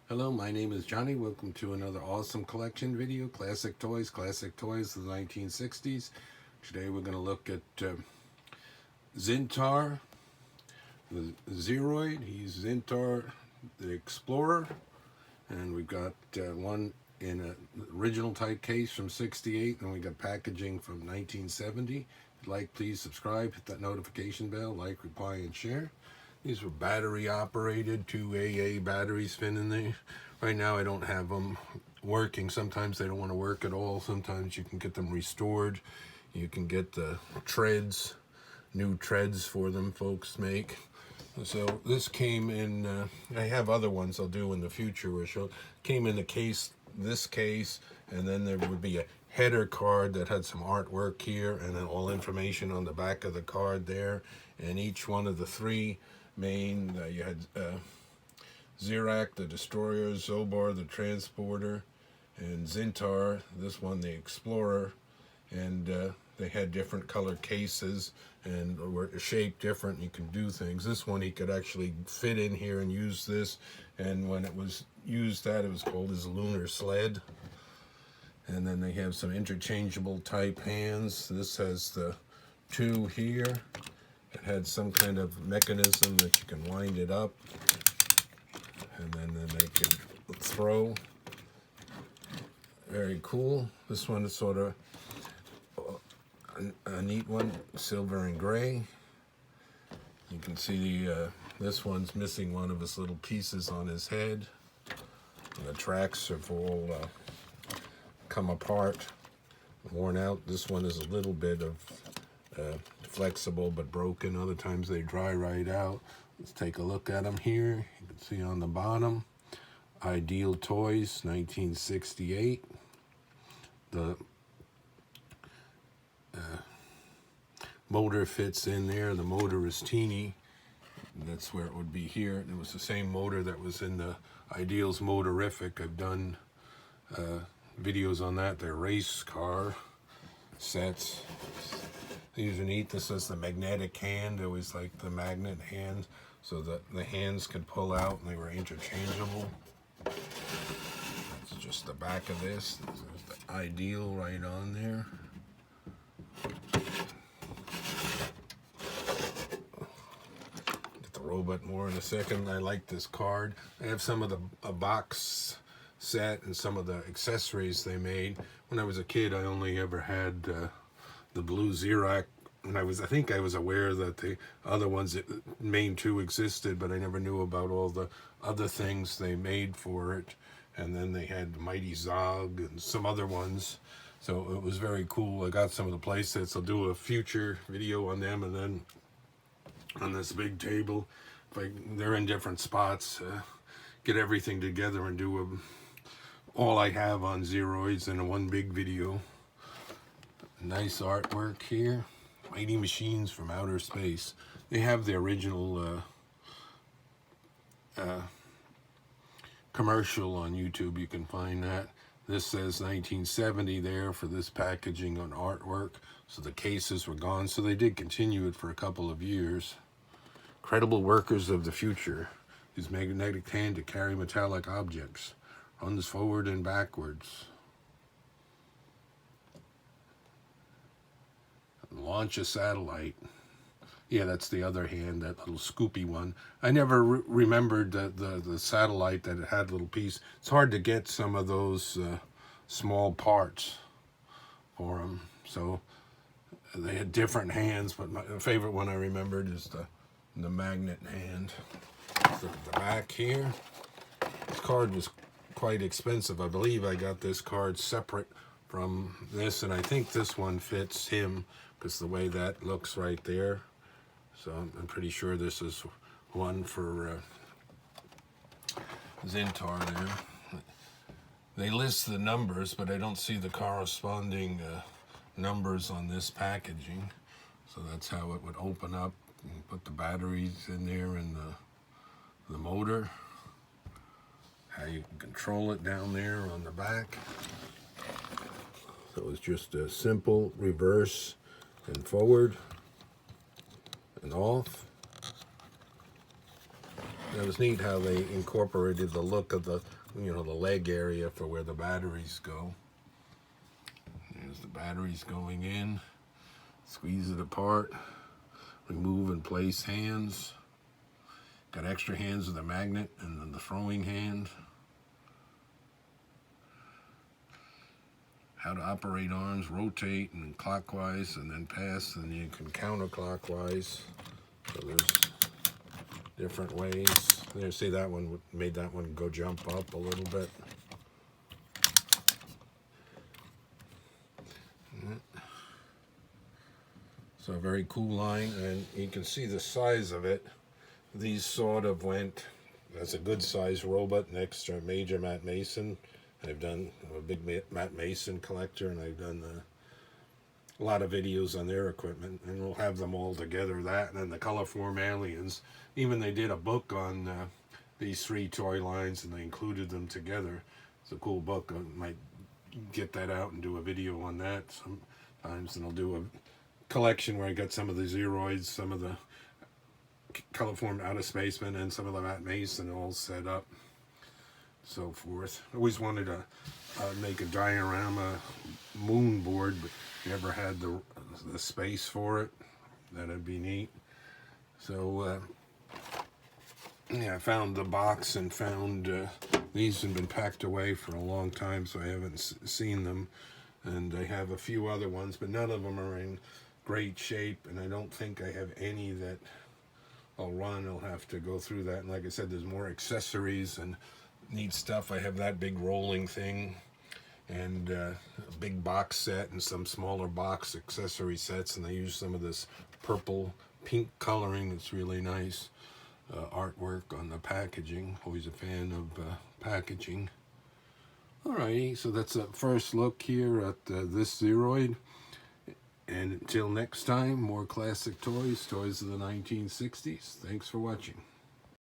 Hello, my name is Johnny. Welcome to another awesome collection video, Classic Toys of the 1960s. Today we're going to look at Zintar, the Zeroid. He's Zintar, the Explorer. And we've got one in an original type case from 68, and we got packaging from 1970. If you'd like, please subscribe, hit that notification bell, like, reply, and share. These were battery operated, 2 AA batteries spinning there. Right now I don't have them working. Sometimes they don't want to work at all. Sometimes you can get them restored. You can get the treads, new treads for them folks make. So this came in, I have other ones I'll do in the future where came in the case, this case, and then there would be a header card that had some artwork here and then all information on the back of the card there. And each one of the three main, you had Zirac, the Destroyer, Zobar, the Transporter, and Zintar, this one, the Explorer, and they had different color cases and were shaped different. You can do things. This one he could actually fit in here and use this, and when it was used it was called his lunar sled. And then they have some interchangeable type hands. This has the two here. It had some kind of mechanism that you can wind it up, and then they could throw. Very cool. This one is sort of a neat one, silver and gray. You can see this one's missing one of his little pieces on his head. And the tracks have all come apart, worn out. This one is a little bit of flexible but broken. Other times they dry right out. Let's take a look at them here. You can see on the bottom, Ideal Toys, 1968. The motor fits in there. The motor is teeny. That's where it would be here. It was the same motor that was in the Ideal's Motorific. I've done videos on that. They're race car sets. These are neat. This is the magnetic hand. It was like the magnet hand, so that the hands could pull out and they were interchangeable. That's just the back of this. There's the Ideal right on there. Get the robot more in a second. I like this card. I have some of the box set and some of the accessories they made. When I was a kid, I only ever had the blue Zirac, and I think I was aware that the other ones, main two, existed, but I never knew about all the other things they made for it. And then they had Mighty Zog and some other ones, so it was very cool. I got some of the play sets. I'll do a future video on them, and then on this big table, they're in different spots, get everything together and do all I have on Zeroids in one big video. Nice artwork here. Mighty Machines from Outer Space. They have the original commercial on YouTube. You can find that. This says 1970 there for this packaging on artwork. So the cases were gone. So they did continue it for a couple of years. Credible workers of the future. Use magnetic hand to carry metallic objects. Runs forward and backwards. Launch a satellite. Yeah, that's the other hand, that little scoopy one. I never remembered the satellite that it had a little piece. It's hard to get some of those small parts for them. So they had different hands, but my favorite one I remembered is the magnet hand. Let's look at the back here. This card was quite expensive. I believe I got this card separate from this, and I think this one fits him because the way that looks right there. So I'm pretty sure this is one for Zintar there. They list the numbers, but I don't see the corresponding numbers on this packaging. So that's how it would open up. You put the batteries in there and the motor. How you can control it down there on the back. So it's just a simple reverse and forward and off. It was neat how they incorporated the look of the, you know, the leg area for where the batteries go. There's the batteries going in. Squeeze it apart. Remove and place hands. Got extra hands with a magnet and then the throwing hand. How to operate arms, rotate and clockwise and then pass, and you can counterclockwise. So there's different ways. There, see that one made that one go jump up a little bit. So a very cool line, and you can see the size of it. These sort of went, that's a good size robot next to a major Matt Mason. I've done a big Matt Mason collector, and I've done a lot of videos on their equipment, and we'll have them all together, that and then the Colorform Aliens. Even they did a book on these 3 toy lines, and they included them together. It's a cool book. I might get that out and do a video on that sometimes, and I'll do a collection where I got some of the Zeroids, some of the Colorform Outer Spacemen, and some of the Matt Mason all set up, so forth. I always wanted to make a diorama moon board, but never had the space for it. That'd be neat. So yeah, I found the box and found these have been packed away for a long time, so I haven't seen them. And I have a few other ones, but none of them are in great shape, and I don't think I have any that I'll run. I'll have to go through that. And like I said, there's more accessories and neat stuff. I have that big rolling thing, and a big box set and some smaller box accessory sets, and they use some of this purple pink coloring. It's really nice artwork on the packaging. Always a fan of packaging. Alrighty, so that's a first look here at this Zeroid. And until next time, more classic toys, toys of the 1960s. Thanks for watching.